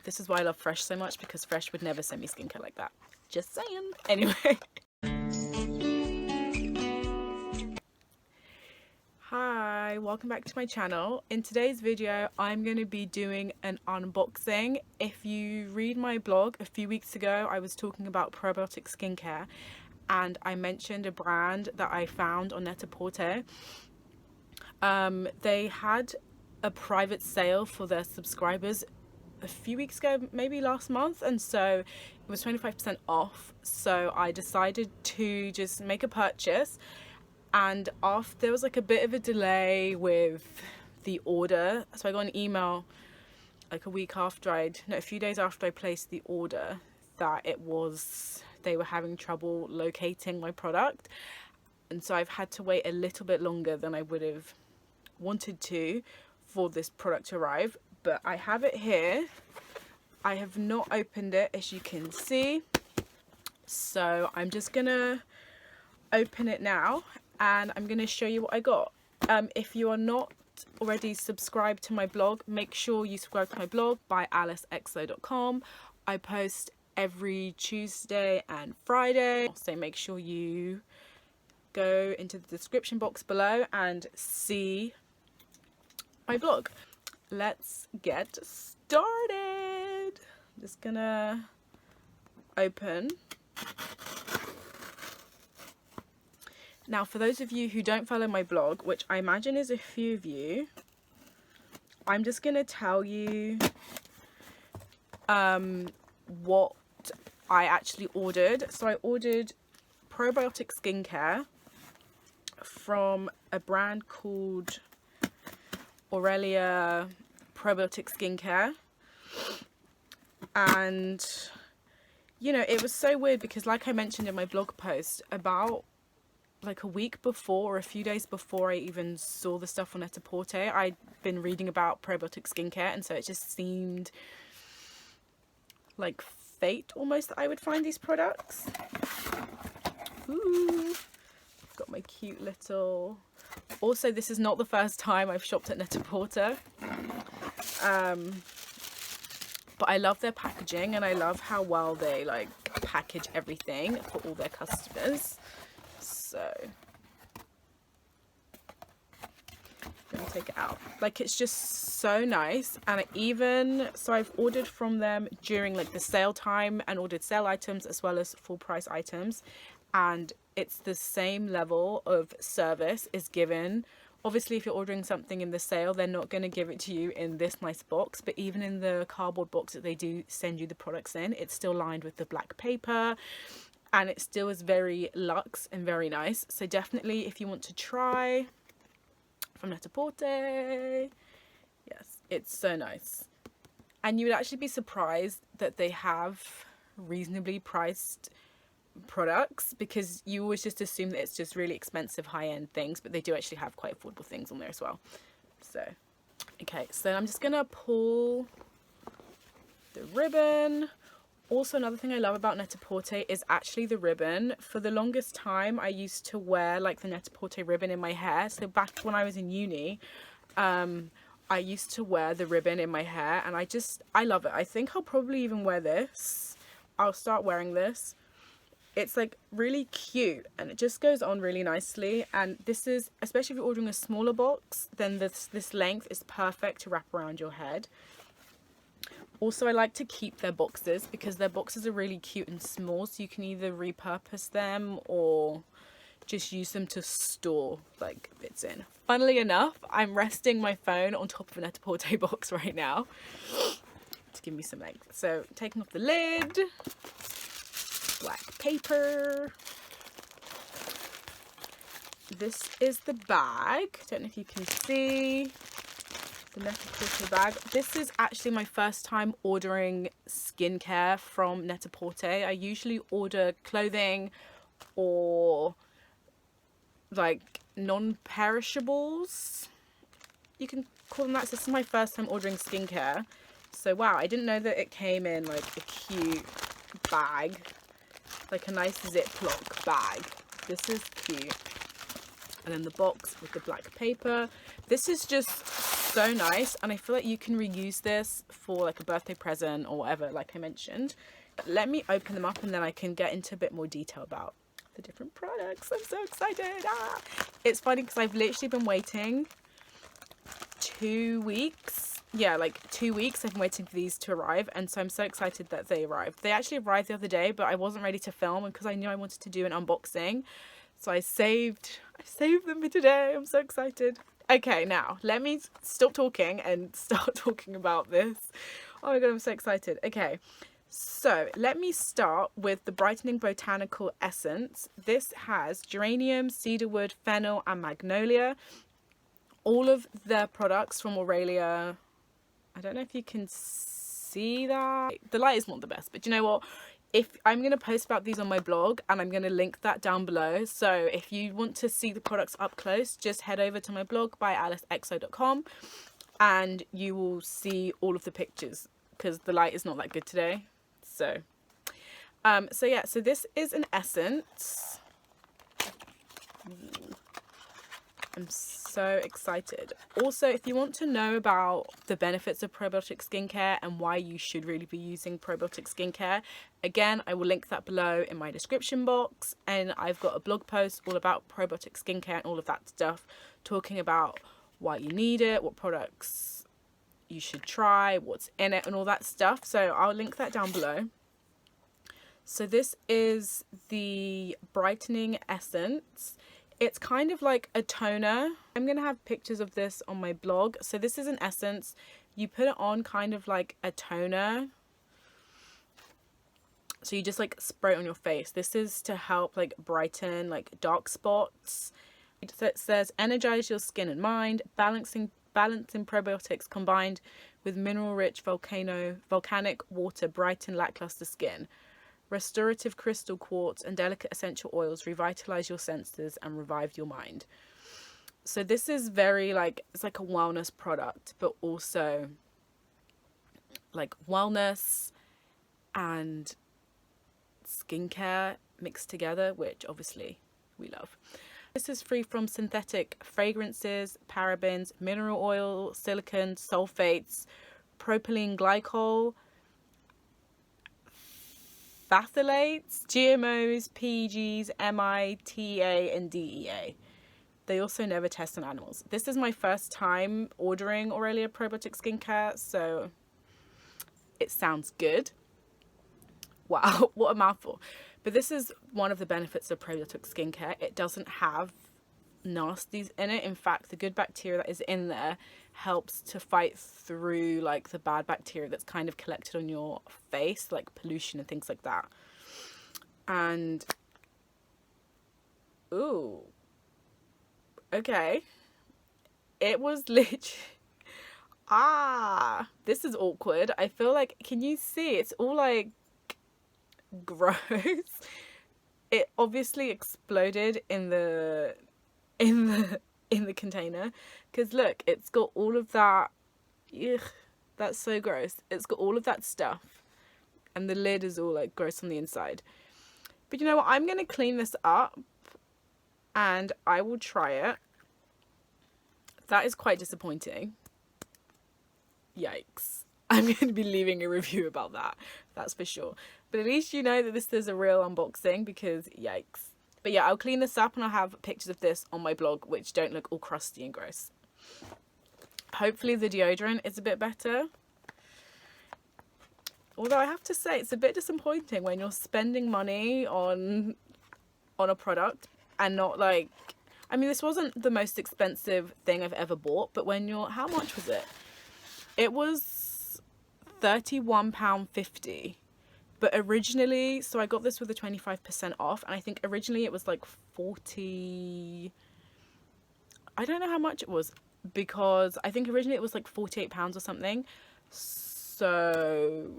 This is why I love Fresh so much, because Fresh would never send me skincare like that. Just saying. Anyway. Hi, welcome back to my channel. In today's video, I'm going to be doing an unboxing. If you read my blog a few weeks ago, I was talking about probiotic skincare, and I mentioned a brand that I found on Net-a-Porter. They had a private sale for their subscribers a few weeks ago, maybe last month, and so it was 25% off. So I decided to just make a purchase, and after there was like a bit of a delay with the order, so I got an email like a few days after I placed the order that they were having trouble locating my product, and so I've had to wait a little bit longer than I would have wanted to for this product to arrive. But I have it here. I have not opened it, as you can see, so I'm just gonna open it now and I'm gonna show you what I got. If you are not already subscribed to my blog, make sure you subscribe to my blog by alicexo.com. I post every Tuesday and Friday, so make sure you go into the description box below and see my blog. Let's get started. I'm just gonna open. Now, for those of you who don't follow my blog, which I imagine is a few of you, I'm just gonna tell you what I actually ordered. So I ordered probiotic skincare from a brand called Aurelia Probiotic skincare, and you know, it was so weird because, like I mentioned in my blog post, about like a week before or a few days before I even saw the stuff on Net-a-Porter, I'd been reading about probiotic skincare, and so it just seemed like fate almost that I would find these products. Ooh, I've got my cute little... Also, this is not the first time I've shopped at Net-a-Porter, but I love their packaging and I love how well they like package everything for all their customers. So let me take it out. Like, it's just so nice. And so I've ordered from them during like the sale time and ordered sale items as well as full price items, and it's the same level of service is given. Obviously, if you're ordering something in the sale, they're not going to give it to you in this nice box, but even in the cardboard box that they do send you the products in, it's still lined with the black paper, and it still is very luxe and very nice. So definitely, if you want to try from Net-a-Porter, yes, it's so nice. And you would actually be surprised that they have reasonably priced products, because you always just assume that it's just really expensive high-end things, but they do actually have quite affordable things on there as well. So okay, so I'm just gonna pull the ribbon. Also, another thing I love about Net-a-Porter is actually the ribbon. For the longest time I used to wear like the Net-a-Porter ribbon in my hair. So back when I was in uni, I used to wear the ribbon in my hair, and I love it. I think I'll probably even wear this. I'll start wearing this. It's like really cute and it just goes on really nicely, and this is, especially if you're ordering a smaller box, then this length is perfect to wrap around your head. Also, I like to keep their boxes because their boxes are really cute and small, so you can either repurpose them or just use them to store like bits in. Funnily enough, I'm resting my phone on top of a Net-a-Porter box right now to give me some length. So taking off the lid, black paper. This is the bag. Don't know if you can see the Net-a-Porter bag. This is actually my first time ordering skincare from Net-a-Porter. I usually order clothing or like non-perishables, you can call them that. So this is my first time ordering skincare. So wow, I didn't know that it came in like a cute bag, like a nice Ziploc bag. This is cute. And then the box with the black paper. This is just so nice, and I feel like you can reuse this for like a birthday present or whatever, like I mentioned. Let me open them up and then I can get into a bit more detail about the different products. I'm so excited. It's funny because I've literally been waiting 2 weeks. Yeah, like 2 weeks I've been waiting for these to arrive, and so I'm so excited that they arrived. They actually arrived the other day, but I wasn't ready to film because I knew I wanted to do an unboxing, so I saved them for today. I'm so excited. Okay, now let me stop talking and start talking about this. Oh my god, I'm so excited. Okay, so let me start with the Brightening Botanical Essence. This has geranium, cedarwood, fennel and magnolia. All of their products from Aurelia. I don't know if you can see that. The light is not the best, but you know what? If I'm going to post about these on my blog, and I'm going to link that down below. So if you want to see the products up close, just head over to my blog by alicexo.com and you will see all of the pictures because the light is not that good today. So yeah, so this is an essence. I'm so excited. Also, if you want to know about the benefits of probiotic skincare and why you should really be using probiotic skincare, again, I will link that below in my description box. And I've got a blog post all about probiotic skincare and all of that stuff, talking about why you need it, what products you should try, what's in it and all that stuff. So I'll link that down below. So this is the Brightening Essence. It's kind of like a toner. I'm going to have pictures of this on my blog. So this is an essence. You put it on kind of like a toner. So you just like spray it on your face. This is to help like brighten like dark spots. It says energize your skin and mind, balancing probiotics combined with mineral-rich volcanic water brighten lackluster skin. Restorative crystal quartz and delicate essential oils revitalize your senses and revive your mind. So this is very like, it's like a wellness product, but also like wellness and skincare mixed together, which obviously we love. This is free from synthetic fragrances, parabens, mineral oil, silicone, sulfates, propylene glycol, phthalates, GMOs, PEGs, MITA and DEA. They also never test on animals. This is my first time ordering Aurelia Probiotic skincare, so it sounds good. Wow, what a mouthful. But this is one of the benefits of probiotic skincare. It doesn't have nasties in it. In fact, the good bacteria that is in there helps to fight through like the bad bacteria that's kind of collected on your face, like pollution and things like that. And ooh, okay, it was literally this is awkward. I feel like, can you see it's all like gross? It obviously exploded in the container, because look, it's got all of that. Ugh, that's so gross. It's got all of that stuff and the lid is all like gross on the inside. But you know what, I'm gonna clean this up and I will try it. That is quite disappointing. Yikes. I'm going to be leaving a review about that, that's for sure. But at least you know that this is a real unboxing, because yikes. But yeah, I'll clean this up and I'll have pictures of this on my blog which don't look all crusty and gross. Hopefully the deodorant is a bit better. Although I have to say, it's a bit disappointing when you're spending money on a product and not like... I mean, this wasn't the most expensive thing I've ever bought, but when you're... How much was it? It was £31.50. But originally, so I got this with a 25% off, and I think originally it was like 40... I don't know how much it was, because I think originally it was like £48 or something. So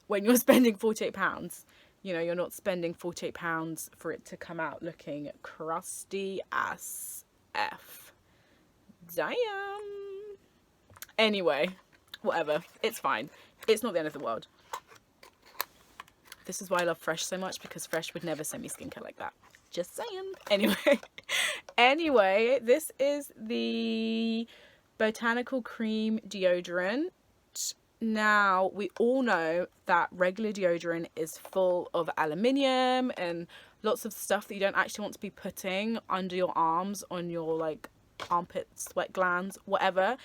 when you're spending £48, you know, you're not spending £48 for it to come out looking crusty as F. Damn. Anyway, whatever. It's fine. It's not the end of the world. This is why I love Fresh so much, because Fresh would never send me skincare like that. Just saying. Anyway, this is the Botanical Cream Deodorant. Now, we all know that regular deodorant is full of aluminium and lots of stuff that you don't actually want to be putting under your arms, on your like armpits, sweat glands, whatever.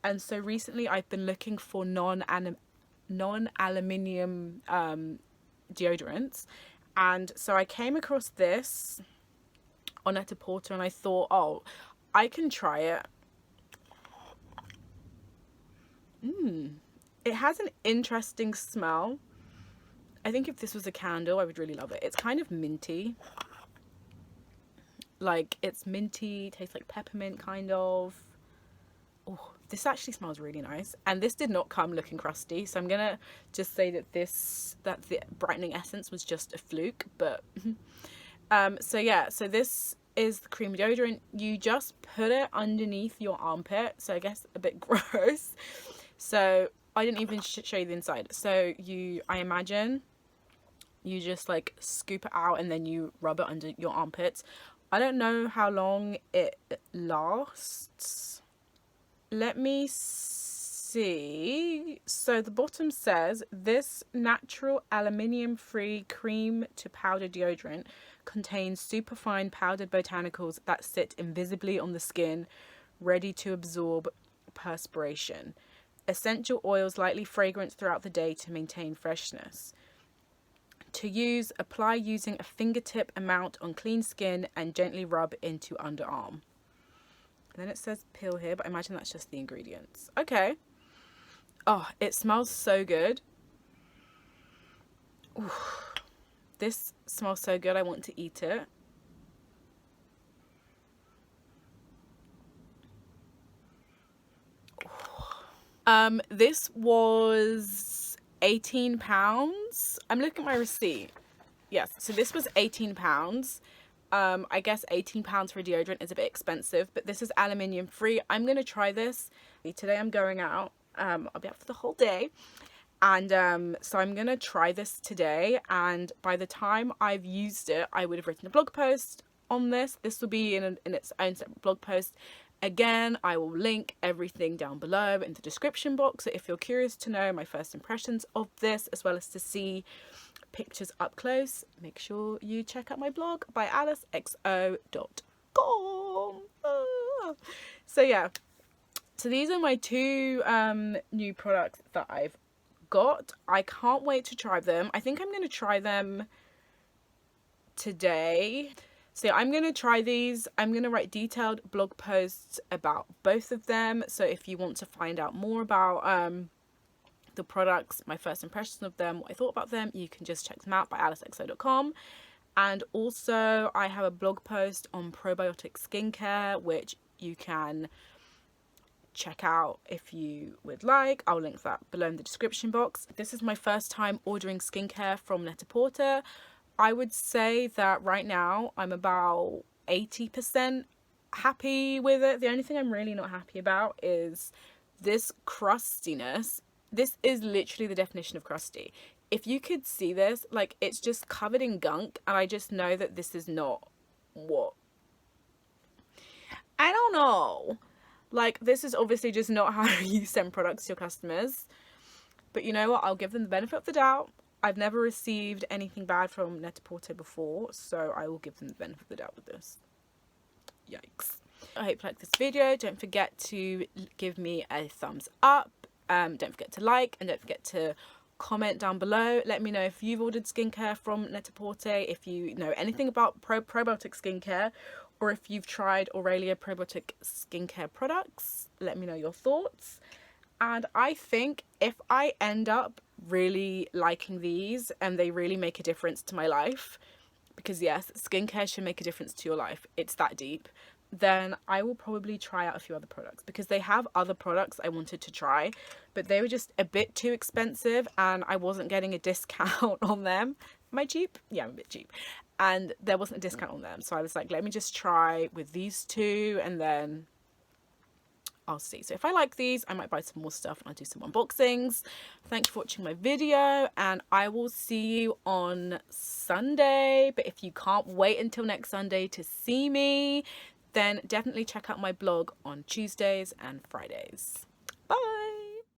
And so recently I've been looking for non-aluminium deodorants, and so I came across this on Net-a-Porter and I thought, oh, I can try it. It has an interesting smell. I think if this was a candle, I would really love it. It's kind of minty. Like, it's minty, tastes like peppermint kind of. Oh, this actually smells really nice. And this did not come looking crusty. So I'm gonna just say that the Brightening Essence was just a fluke. But so yeah, so this is the cream deodorant. You just put it underneath your armpit. So I guess a bit gross. So I didn't even show you the inside. So I imagine you just like scoop it out and then you rub it under your armpits. I don't know how long it lasts. Let me see. So the bottom says, this natural aluminium-free cream to powder deodorant contains superfine powdered botanicals that sit invisibly on the skin, ready to absorb perspiration. Essential oils lightly fragrance throughout the day to maintain freshness. To use, apply using a fingertip amount on clean skin and gently rub into underarm. And then it says peel here, but I imagine that's just the ingredients. Okay. Oh, it smells so good. Ooh, this smells so good. I want to eat it. This was £18. I'm looking at my receipt. Yes, so this was £18. I guess £18 for a deodorant is a bit expensive, but this is aluminium free. I'm gonna try this. Today I'm going out. I'll be out for the whole day. And so I'm gonna try this today, and by the time I've used it, I would have written a blog post on this. This will be in its own separate blog post. Again, I will link everything down below in the description box, so if you're curious to know my first impressions of this, as well as to see pictures up close, make sure you check out my blog by alicexo.com. So yeah, so these are my two new products that I've got. I can't wait to try them. I think I'm going to try them today. So yeah, I'm going to try these. I'm going to write detailed blog posts about both of them. So if you want to find out more about the products, my first impressions of them, what I thought about them, you can just check them out by alicexo.com. And also I have a blog post on probiotic skincare, which you can check out if you would like. I'll link that below in the description box. This is my first time ordering skincare from Net-a-Porter. I would say that right now I'm about 80% happy with it. The only thing I'm really not happy about is this crustiness. This is literally the definition of crusty. If you could see this, like, it's just covered in gunk, and I just know that this is not what, I don't know. Like, this is obviously just not how you send products to your customers. But you know what? I'll give them the benefit of the doubt. I've never received anything bad from Net-a-Porter before, so I will give them the benefit of the doubt with this. Yikes. I hope you like this video. Don't forget to give me a thumbs up. Don't forget to like, and don't forget to comment down below. Let me know if you've ordered skincare from Net-a-Porter, if you know anything about probiotic skincare, or if you've tried Aurelia Probiotic skincare products. Let me know your thoughts. And I think if I end up really liking these and they really make a difference to my life, because yes, skincare should make a difference to your life, it's that deep, then I will probably try out a few other products, because they have other products I wanted to try, but they were just a bit too expensive and I wasn't getting a discount on them. Am I cheap? Yeah, I'm a bit cheap. And there wasn't a discount on them. So I was like, let me just try with these two and then I'll see. So if I like these, I might buy some more stuff and I'll do some unboxings. Thanks for watching my video, and I will see you on Sunday. But if you can't wait until next Sunday to see me, then definitely check out my blog on Tuesdays and Fridays. Bye.